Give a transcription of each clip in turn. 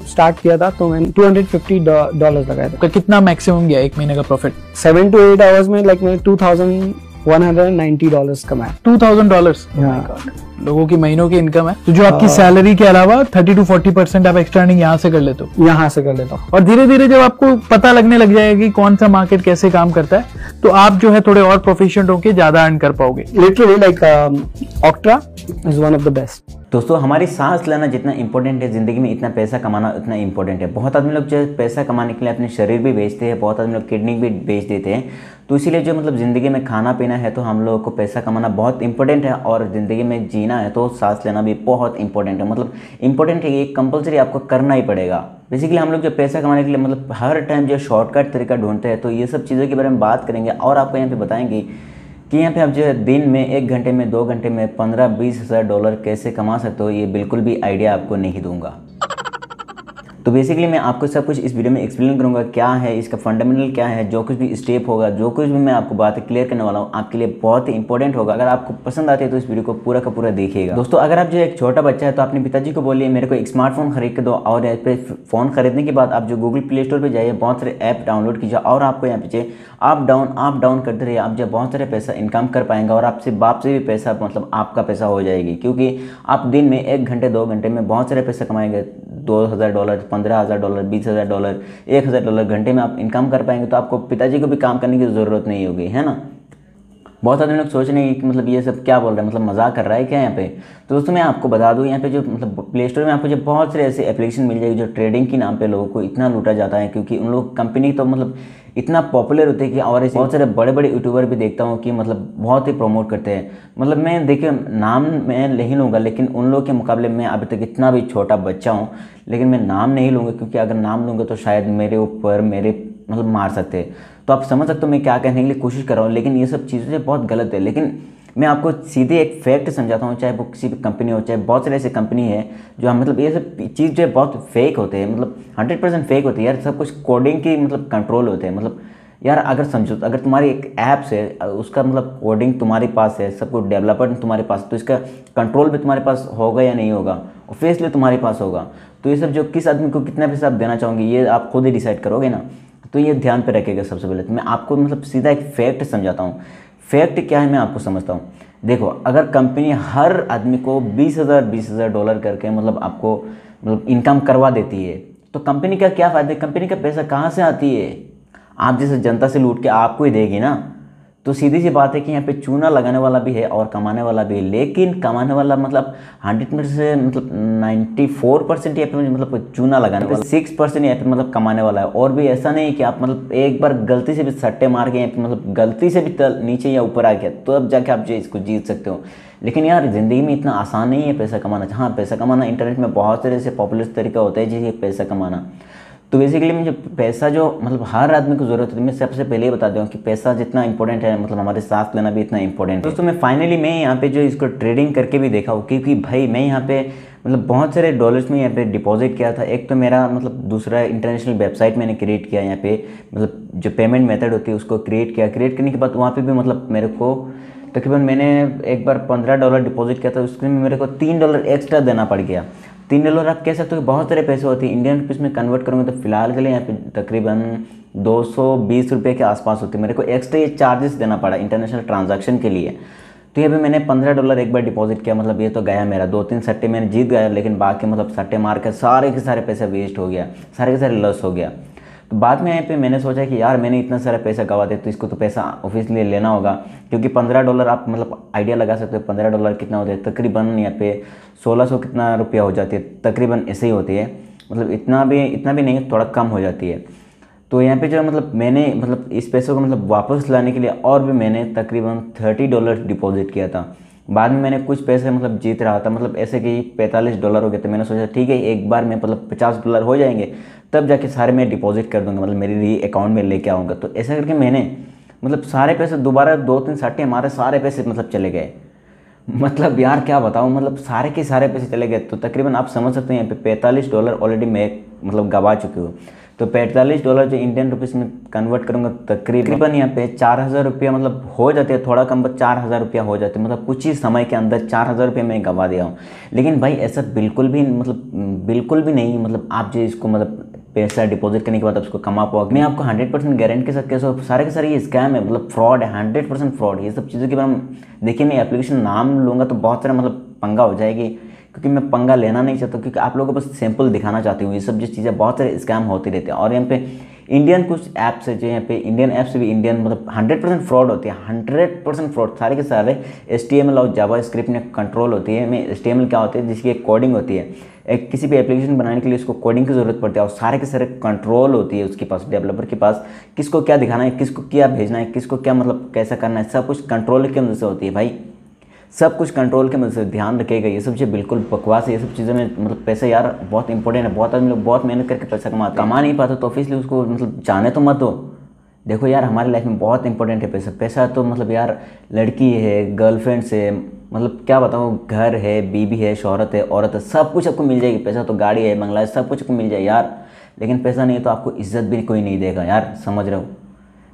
Start किया था तो मैंने $250 लगाया था। कितना मैक्सिमम गया एक महीने का प्रॉफिट? 7 to 8 आवर्स में लाइक मैंने $2,190 कमाया। $2,000 लोगों की महीनों की इनकम है। तो जो आपकी सैलरी के अलावा 30 to 40% आप एक्स्ट्रा अर्निंग यहाँ से कर लेते हो? यहाँ से कर लेता हूँ। और धीरे धीरे जब आपको पता लगने लग जाएगा कि कौन सा मार्केट कैसे काम करता है, तो आप जो है थोड़े और प्रोफिशिएंट होके ज्यादा अर्न कर पाओगे। Literally like ऑक्ट्रा is one of the best. दोस्तों, हमारी सांस लेना जितना इंपॉर्टेंट है ज़िंदगी में, इतना पैसा कमाना उतना इंपॉर्टेंट है। बहुत आदमी लोग जो है पैसा कमाने के लिए अपने शरीर भी बेचते हैं, बहुत आदमी लोग किडनी भी बेच देते हैं। तो इसीलिए जो मतलब ज़िंदगी में खाना पीना है तो हम लोगों को पैसा कमाना बहुत इंपॉर्टेंट है, और ज़िंदगी में जीना है तो सांस लेना भी बहुत इंपॉर्टेंट है। मतलब इंपॉर्टेंट है, ये कंपलसरी आपको करना ही पड़ेगा। बेसिकली हम लोग जो पैसा कमाने के लिए मतलब हर टाइम जो शॉर्टकट तरीका ढूंढते हैं, तो ये सब चीज़ों के बारे में बात करेंगे और आपको यहाँ पे बताएंगे कि यहाँ पे आप जो है दिन में 1 घंटे में 2 घंटे में $15-20 हज़ार डॉलर कैसे कमा सकते हो। ये बिल्कुल भी आइडिया आपको नहीं दूंगा। तो बेसिकली मैं आपको सब कुछ इस वीडियो में एक्सप्लेन करूंगा, क्या है इसका फंडामेंटल, क्या है जो कुछ भी स्टेप होगा, जो कुछ भी मैं आपको बातें क्लियर करने वाला हूँ आपके लिए बहुत ही इंपॉर्टेंट होगा। अगर आपको पसंद आती है तो इस वीडियो को पूरा का पूरा देखिएगा। दोस्तों, अगर आप जो एक छोटा बच्चा है तो अपने पिताजी को बोलिए मेरे को एक स्मार्टफोन खरीद के दो, और यहाँ पे फ़ोन खरीदने के बाद आप जो गूगल प्ले स्टोर पर जाइए, बहुत सारे ऐप डाउनलोड कीजिए और आपको यहाँ पीछे अप डाउन करते रहिए। आप जब बहुत सारे पैसा इनकम कर पाएंगे और आपसे बाप से भी पैसा मतलब आपका पैसा हो जाएगी, क्योंकि आप दिन में 1 घंटे 2 घंटे में बहुत सारे पैसा कमाएंगे। $2,000, $15,000, $20,000, $1,000 घंटे में आप इनकम कर पाएंगे, तो आपको पिताजी को भी काम करने की ज़रूरत नहीं होगी, है ना। बहुत सारे लोग सोच रहे हैं कि मतलब ये सब क्या बोल रहा है, मतलब मजाक कर रहा है क्या यहाँ पे। तो दोस्तों मैं आपको बता दूँ, यहाँ पे जो मतलब प्ले स्टोर में आपको जो बहुत सारे ऐसे एप्लीकेशन मिल जाएगी जो ट्रेडिंग के नाम पे लोगों को इतना लूटा जाता है, क्योंकि उन लोग कंपनी तो मतलब इतना पॉपुलर होते हैं कि, और ऐसे बहुत सारे बड़े बड़े यूट्यूबर भी देखता हूँ कि मतलब बहुत ही प्रमोट करते हैं। मतलब मैं देखिए नाम मैं नहीं लूँगा, लेकिन उन लोग के मुकाबले मैं अभी तक इतना भी छोटा बच्चा हूँ, लेकिन मैं नाम नहीं लूँगा, क्योंकि अगर नाम लूँगा तो शायद मेरे ऊपर मतलब मार सकते हैं। तो आप समझ सकते हो मैं क्या कहने के लिए कोशिश कर रहा हूँ, लेकिन ये सब चीज़ें बहुत गलत है। लेकिन मैं आपको सीधे एक फैक्ट समझाता हूँ, चाहे वो किसी भी कंपनी हो, चाहे बहुत सारे ऐसी कंपनी है जो हम मतलब ये सब चीज़ जो है बहुत फेक होते हैं, मतलब 100% फेक होती है यार। सब कुछ कोडिंग की मतलब कंट्रोल होते हैं। मतलब यार अगर समझो, अगर तुम्हारी एक ऐप्स है, उसका मतलब कोडिंग तुम्हारे पास है, सब कुछ डेवलपर तुम्हारे पास, तो इसका कंट्रोल भी तुम्हारे पास होगा या नहीं होगा, ऑब्वियसली तुम्हारे पास होगा। तो ये सब जो किस आदमी को कितना पैसा आप देना चाहोगे ये आप खुद ही डिसाइड करोगे ना। तो ये ध्यान पे रखिएगा। सबसे पहले तो मैं आपको मतलब सीधा एक फैक्ट समझाता हूँ। फैक्ट क्या है मैं आपको समझता हूँ। देखो, अगर कंपनी हर आदमी को $20,000 करके मतलब आपको मतलब इनकम करवा देती है, तो कंपनी का क्या फ़ायदा है? कंपनी का पैसा कहाँ से आती है? आप जैसे जनता से लूट के आपको ही देगी ना। तो सीधी सी बात है कि यहाँ पे चूना लगाने वाला भी है और कमाने वाला भी है, लेकिन कमाने वाला मतलब 100 में से मतलब 94% यहाँ पे मतलब चूना लगाने वाला, 6% यहाँ पे मतलब कमाने वाला है। और भी ऐसा नहीं कि आप मतलब एक बार गलती से भी सट्टे मार के यहाँ पे मतलब गलती से भी नीचे या ऊपर आ गया तो अब जाके आप जो इसको जीत सकते हो। लेकिन यार ज़िंदगी में इतना आसान नहीं है पैसा कमाना। हाँ, पैसा कमाना इंटरनेट में बहुत सारे ऐसे पॉपुलर तरीका होता है जिससे पैसा कमाना। तो बेसिकली मुझे पैसा जो मतलब हर आदमी को ज़रूरत है, मैं सबसे पहले ही बता दूँ कि पैसा जितना इंपॉर्टेंट है मतलब हमारे सांस लेना भी इतना इंपॉर्टेंट है। दोस्तों मैं यहाँ पे जो इसको ट्रेडिंग करके भी देखा हूँ, क्योंकि भाई मैं यहाँ पे मतलब बहुत सारे डॉलर्स में यहाँ पे डिपॉजिट किया था। एक तो मेरा मतलब दूसरा इंटरनेशनल वेबसाइट मैंने क्रिएट किया, यहाँ पे मतलब जो पेमेंट मेथड होती है उसको क्रिएट किया। क्रिएट करने के बाद वहाँ पर भी मतलब मेरे को तकरीबन मैंने एक बार $15 डिपॉजिट किया था, उसमें मेरे को $3 एक्स्ट्रा देना पड़ गया। $3 आप कह सकते हो कि बहुत सारे पैसे होते हैं। इंडियन रुपीज़ में कन्वर्ट करूँगा तो फिलहाल के लिए यहाँ पे तकरीबन 220 रुपये के आसपास होते हैं। मेरे को एक्स्ट्रा ये चार्जेस देना पड़ा इंटरनेशनल ट्रांजैक्शन के लिए। तो ये भी मैंने $15 एक बार डिपॉजिट किया। मतलब ये तो गया मेरा 2-3 सट्टे मैंने जीत गया, लेकिन बाकी मतलब सट्टे मार के सारे के सारे पैसे वेस्ट हो गया, सारे के सारे लॉस हो गया। तो बाद में यहाँ पे मैंने सोचा कि यार मैंने इतना सारा पैसा गवा दिया तो इसको तो पैसा ऑफिसली लेना होगा, क्योंकि $15 आप मतलब आइडिया लगा सकते हो $15 कितना होता है। तकरीबन यहाँ पे 1600 कितना रुपया हो जाती है, तकरीबन ऐसे ही होती है। मतलब इतना भी नहीं, थोड़ा कम हो जाती है। तो यहाँ पे जो मतलब मैंने मतलब इस पैसों को मतलब वापस लाने के लिए और भी मैंने तकरीबन $30 डिपॉजिट किया था। बाद में मैंने कुछ पैसे मतलब जीत रहा था, मतलब ऐसे कि $45 हो गए। तो मैंने सोचा ठीक है एक बार में मतलब $50 हो जाएंगे, तब जाके सारे मैं डिपॉजिट कर दूंगा, मतलब मेरे अकाउंट में लेके आऊँगा। तो ऐसा करके मैंने मतलब सारे पैसे दोबारा 2-3 सट्टे हमारे सारे पैसे मतलब चले गए। मतलब यार क्या बताऊँ, मतलब सारे के सारे पैसे चले गए। तो तकरीबन आप समझ सकते हैं यहाँ पे $45 ऑलरेडी मैं मतलब गवा चुकी हूँ। तो $45 जो इंडियन रुपीस में कन्वर्ट करूँगा तकरीबन यहाँ पे 4,000 रुपया मतलब हो जाते हैं, थोड़ा कम 4,000 रुपया हो जाते हैं, मतलब कुछ ही समय के अंदर 4,000 रुपये मैं गंवा दिया हूँ। लेकिन भाई ऐसा बिल्कुल भी मतलब बिल्कुल भी नहीं, मतलब आप जो इसको मतलब पैसा डिपॉजिट करने के बाद आप उसको कमा पाओगे। मैं आपको 100% गारंटी के साथ कैसे सारे के सारे ये स्कैम है, मतलब फ्रॉड है, 100% फ्रॉड। ये सब चीज़ों के बारे में देखिए, मैं एप्लीकेशन नाम लूँगा तो बहुत सारा मतलब पंगा हो जाएगी, क्योंकि मैं पंगा लेना नहीं चाहता, क्योंकि आप लोगों को बस सैंपल दिखाना चाहती हूँ। ये सब जो चीज़ें बहुत सारे स्कैम होते रहते हैं। और यहाँ पे इंडियन कुछ ऐप्स है जो यहाँ पे इंडियन ऐप से भी इंडियन मतलब 100% फ्रॉड होती है, 100% फ्रॉड। सारे के सारे HTML और जावास्क्रिप्ट में कंट्रोल होती है। में HTML क्या होती है, जिसकी एक कोडिंग होती है, एक किसी भी एप्लीकेशन बनाने के लिए उसको कोडिंग की ज़रूरत पड़ती है, और सारे के सारे कंट्रोल होती है उसके पास, डेवलपर के पास, किसको क्या दिखाना है, किसको क्या भेजना है, किसको क्या मतलब कैसा करना है, सब कुछ कंट्रोल की मदद से होती है भाई, सब कुछ कंट्रोल के मदद से। ध्यान रखिएगा, ये सब चीज़ बिल्कुल बकवास है। ये सब चीज़ों में मतलब पैसा यार बहुत इंपॉर्टेंट है। बहुत आदमी लोग बहुत मेहनत करके पैसा कमा नहीं पाते, तो ऑब्वियसली उसको मतलब जाने तो मत दो। देखो यार, हमारी लाइफ में बहुत इंपॉर्टेंट है पैसा। पैसा तो मतलब यार लड़की है, गर्लफ्रेंड से मतलब क्या बताऊँ, घर है, बीबी है, शोहरत है, औरत है, सब कुछ आपको मिल जाएगी। पैसा तो गाड़ी है, बंगला है, सब कुछ आपको मिल जाए यार, लेकिन पैसा नहीं है तो आपको इज्जत भी कोई नहीं देगा यार। समझ रहे हो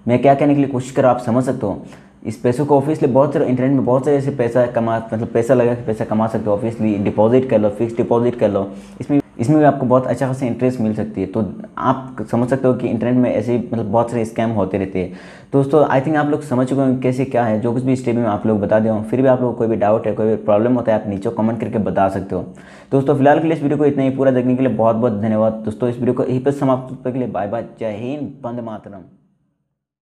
मैं क्या कहने के लिए कोशिश कर रहा हूँ, आप समझ सकते हो। इस पैसों को ऑब्वियसली बहुत सारे इंटरनेट में बहुत सारे ऐसे पैसा कमा मतलब पैसा लगा के पैसा कमा सकते हो। ऑब्वियसली डिपॉजिट कर लो, फिक्स डिपॉजिट कर लो, इसमें भी आपको बहुत अच्छा खासा इंटरेस्ट मिल सकती है। तो आप समझ सकते हो कि इंटरनेट में ऐसे मतलब बहुत सारे स्कैम होते रहते हैं। दोस्तों आई थिंक आप लोग समझ चुके हैं कैसे क्या है, जो कुछ भी स्टेप में आप लोग बता दिया हूँ। फिर भी आप लोगों को कोई भी डाउट है, कोई भी प्रॉब्लम होता है, आप नीचे कमेंट करके बता सकते हो। दोस्तों फिलहाल के लिए इस वीडियो को इतना ही, पूरा देखने के लिए बहुत बहुत धन्यवाद। दोस्तों इस वीडियो को यहीं पर समाप्त करने के लिए बाय बाय, जय हिंद, वंदे मातरम।